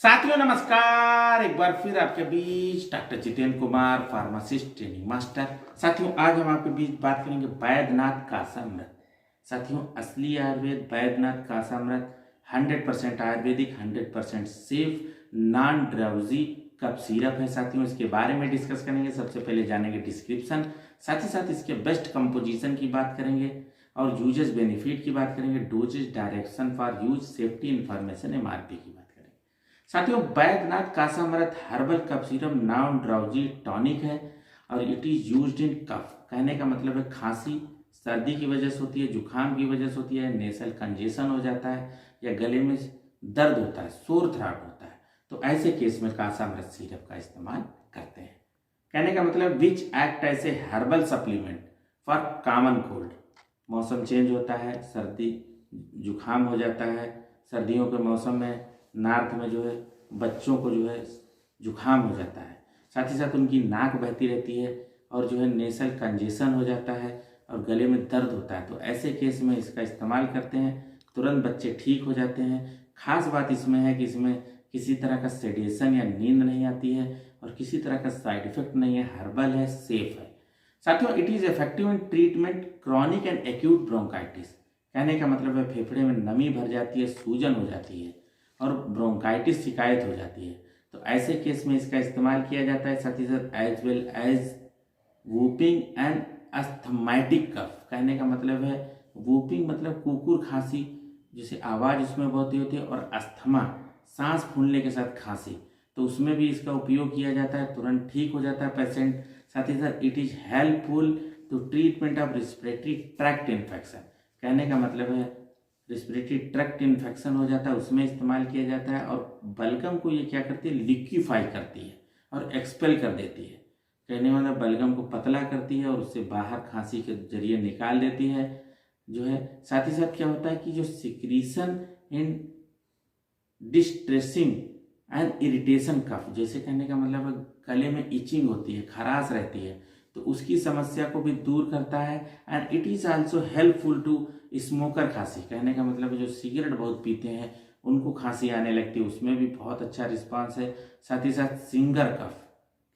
साथियों नमस्कार, एक बार फिर आपके बीच doctor Jitendra Kumar, pharmacist training master. साथियों आज हम आपके बीच बात करेंगे वैद्यनाथ कासामृत। साथियों असली Ayurveda Baidyanath Kasamrit 100% Ayurvedic, 100% safe, non drowsy cough syrup है। साथियों इसके बारे में डिस्कस करेंगे। सबसे पहले जानेंगे डिस्क्रिप्शन, साथ ही साथ इसके बेस्ट कंपोजिशन की बात करेंगे और यूजेस बेनिफिट की बात करेंगे, doses, direction for use, safety information, MRP की बात करेंगे। साथियों Baidyanath Kasamrit herbal cough syrup non drowsy tonic है और it is used in cough. कहने का मतलब है खांसी सर्दी की वजह से होती है, जुकाम की वजह से होती है, नेसल कंजेशन हो जाता है या गले में दर्द होता है, सोर थ्रोट होता है, तो ऐसे केस में कासामृत सिरप का इस्तेमाल करते हैं। कहने का मतलब which act as a herbal supplement for common cold. मौसम चेंज होता है, सर्दी जुकाम हो जाता है, सर्दियों के मौसम में नॉर्थ में जो है बच्चों को जो है जुकाम हो जाता है, साथ ही साथ उनकी नाक बहती रहती है और जो है नेसल कंजेशन हो जाता है और गले में दर्द होता है, तो ऐसे केस में इसका इस्तेमाल करते हैं, तुरंत बच्चे ठीक हो जाते हैं। खास बात इसमें है कि इसमें किसी तरह का सेडेशन या नींद नहीं आती है और किसी तरह का साइड इफेक्ट नहीं है, हर्बल है, सेफ है। साथियों it is effective in treatment chronic and acute bronchitis. कहने का मतलब है फेफड़े में नमी भर जाती है, सूजन हो जाती है और ब्रोंकाइटिस शिकायत हो जाती है, तो ऐसे केस में इसका इस्तेमाल किया जाता है। साथ ही साथ as well as whooping and asthmatic cough. कहने का मतलब है वूपिंग मतलब कुकुर खांसी, जिसे आवाज़ उसमें बहुत ही होती है, और अस्थमा सांस फूलने के साथ खांसी, तो उसमें भी इसका उपयोग किया जाता है, तुरंत ठीक हो जाता है पेशेंट। साथ ही साथ it is helpful to treatment of respiratory tract infection. कहने का मतलब है रिस्पिरेटरी ट्रैक्ट इन्फेक्शन हो जाता है, उसमें इस्तेमाल किया जाता है। और बलगम को ये क्या करती है, लिक्विफाई करती है और एक्सपेल कर देती है। कहने वाला बलगम को पतला करती है और उससे बाहर खांसी के जरिए निकाल देती है जो है। साथ ही साथ क्या होता है कि जो secretion in distressing and irritation cough, जैसे कहने का मतलब गले में इचिंग होती है, खराश रहती है, तो उसकी समस्या को भी दूर करता है। And it is also helpful to smoker खांसी। कहने का मतलब जो सिगरेट बहुत पीते हैं उनको खांसी आने लगती है, उसमें भी बहुत अच्छा रिस्पांस है। साथ ही साथ सिंगर कफ,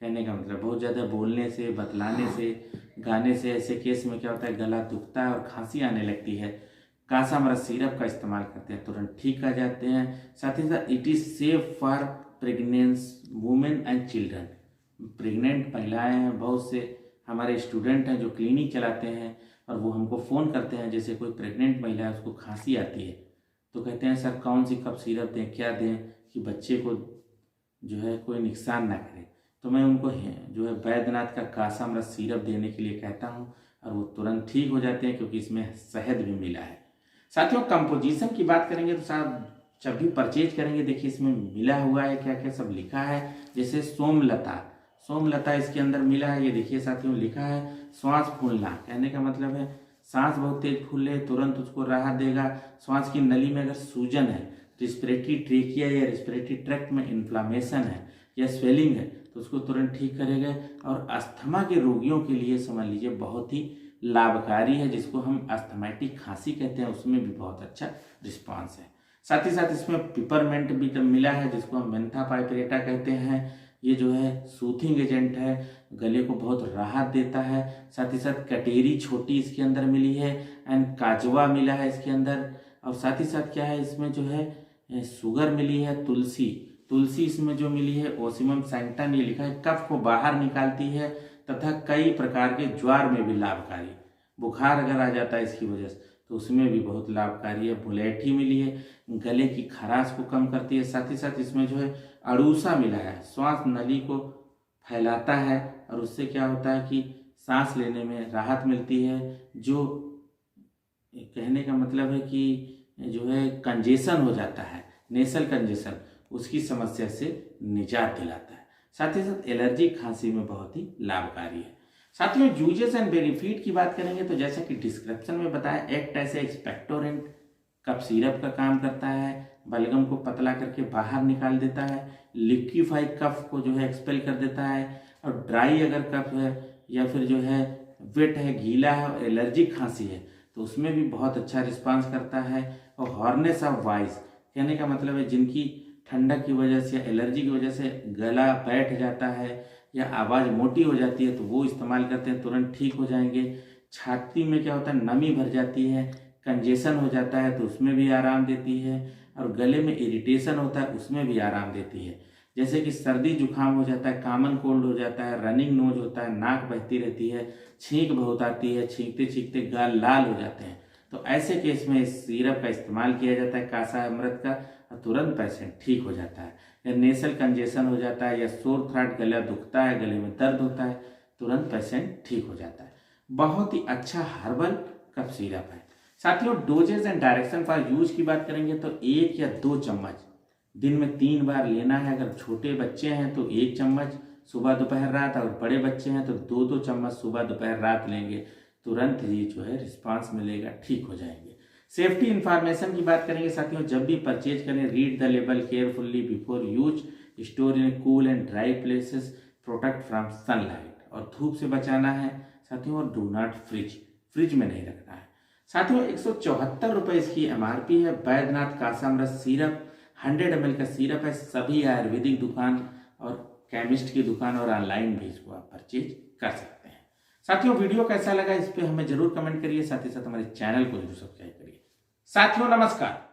कहने का मतलब बहुत ज़्यादा बोलने से, बतलाने से, गाने से, ऐसे केस में क्या होता है गला दुखता है और खांसी आने लगती है, कासामृत सिरप का इस्तेमाल करते हैं, तुरंत ठीक आ जाते हैं। साथ ही साथ it is safe for pregnance women and children. Pregnant महिलाएं हैं, बहुत से हमारे स्टूडेंट हैं जो क्लिनिक चलाते हैं और वो हमको फ़ोन करते हैं, जैसे कोई प्रेग्नेंट महिला है उसको खांसी आती है तो कहते हैं सर कौन सी कफ सिरप दें, क्या दें कि बच्चे को जो है कोई नुकसान ना करे, तो मैं उनको जो है वैद्यनाथ का कासामृत सिरप देने के लिए कहता हूँ और वो तुरंत ठीक हो जाते हैं, क्योंकि इसमें शहद भी मिला है। साथियों कंपोजिशन की बात करेंगे तो साहब जब भी परचेज करेंगे देखिए इसमें मिला हुआ है क्या क्या सब लिखा है। जैसे सोमलता इसके अंदर मिला है, ये देखिए साथियों लिखा है श्वास फूलना। कहने का मतलब है सांस बहुत तेज फूले तुरंत उसको राहत देगा। श्वास की नली में अगर सूजन है, रिस्पिरेटरी ट्रेकिया या रिस्पिरेटरी ट्रैक्ट में इन्फ्लामेशन है या स्वेलिंग है तो उसको तुरंत ठीक करेगा। और अस्थमा के रोगियों के लिए समझ लीजिए बहुत ही लाभकारी है, जिसको हम अस्थमैटिक खांसी कहते हैं, उसमें भी बहुत अच्छा रिस्पांस है। साथ ही साथ इसमें पिपरमेंट भी मिला है, जिसको हम मेंथा पाइपरेटा कहते हैं। ये जो है सूथिंग एजेंट है, गले को बहुत राहत देता है। साथ ही साथ कटेरी छोटी इसके अंदर मिली है एंड काजवा मिला है इसके अंदर। और साथ ही साथ क्या है इसमें जो है शुगर मिली है, तुलसी इसमें जो मिली है ओसिमम सैंक्टम, ये लिखा है कफ को बाहर निकालती है तथा कई प्रकार के ज्वार में भी लाभकारी। बुखार अगर आ जाता है इसकी वजह से तो उसमें भी बहुत लाभकारी है। बुलेठी मिली है, गले की खराश को कम करती है। साथ ही साथ इसमें जो है अड़ूसा मिला है, श्वास नली को फैलाता है और उससे क्या होता है कि सांस लेने में राहत मिलती है। जो कहने का मतलब है कि जो है कंजेशन हो जाता है, नेसल कंजेशन, उसकी समस्या से निजात दिलाता है। साथ ही साथ एलर्जी खांसी में बहुत ही लाभकारी है। साथियों यूजेस एंड बेनिफिट की बात करेंगे तो जैसा कि डिस्क्रिप्शन में बताया, एक्ट ऐसे एक्सपेक्टोरेंट कफ सिरप का काम करता है, बलगम को पतला करके बाहर निकाल देता है, लिक्विफाई कफ को जो है एक्सपेल कर देता है। और ड्राई अगर कफ है या फिर जो है वेट है, गीला है और एलर्जिक खांसी है तो उसमें भी बहुत अच्छा रिस्पांस करता है। और हॉर्नेस ऑफ वॉइस, कहने का मतलब है जिनकी ठंडक की वजह से, एलर्जी की वजह से गला बैठ जाता है या आवाज़ मोटी हो जाती है तो वो इस्तेमाल करते हैं, तुरंत ठीक हो जाएंगे। छाती में क्या होता है, नमी भर जाती है, कंजेशन हो जाता है तो उसमें भी आराम देती है। और गले में इरिटेशन होता है उसमें भी आराम देती है। जैसे कि सर्दी जुकाम हो जाता है, कॉमन कोल्ड हो जाता है, रनिंग नोज होता है, नाक बहती रहती है, छींक बहुत आती है, छींकते छींकते गाल लाल हो जाते हैं, तो ऐसे केस में इस सिरप का इस्तेमाल किया जाता है कासा अमृत का, और तुरंत पेशेंट ठीक हो जाता है। या नेसल कंजेशन हो जाता है या सोर थ्रोट, गला दुखता है, गले में दर्द होता है, तुरंत पेशेंट ठीक हो जाता है। बहुत ही अच्छा हर्बल कफ सिरप है। साथियों, dosages and direction for use की बात करेंगे तो 1 या 2 चम्मच दिन में 3 बार लेना है। अगर छोटे बच्चे हैं तो 1 चम्मच सुबह दोपहर रात, और बड़े बच्चे हैं तो 2-2 चम्मच सुबह दोपहर रात लेंगे, तुरंत ही जो है रिस्पांस मिलेगा, ठीक हो जाएंगे। सेफ्टी इंफॉर्मेशन की बात करेंगे साथियों, जब भी परचेज करें read the label carefully before use, store in cool and dry places, protect from sunlight, और धूप से बचाना है साथियों, और डू नॉट फ्रिज में नहीं रखना है। साथियों 174 रुपये इसकी MRP है। बैद्यनाथ कासामृत सिरप 100 ml का सिरप है। सभी आयुर्वेदिक दुकान और केमिस्ट की दुकान और ऑनलाइन भी इसको आप परचेज कर सकते हैं। साथियों, वीडियो कैसा लगा इस पे हमें जरूर कमेंट करिए, साथ ही साथ हमारे चैनल को जरूर सब्सक्राइब करिए। साथियों नमस्कार।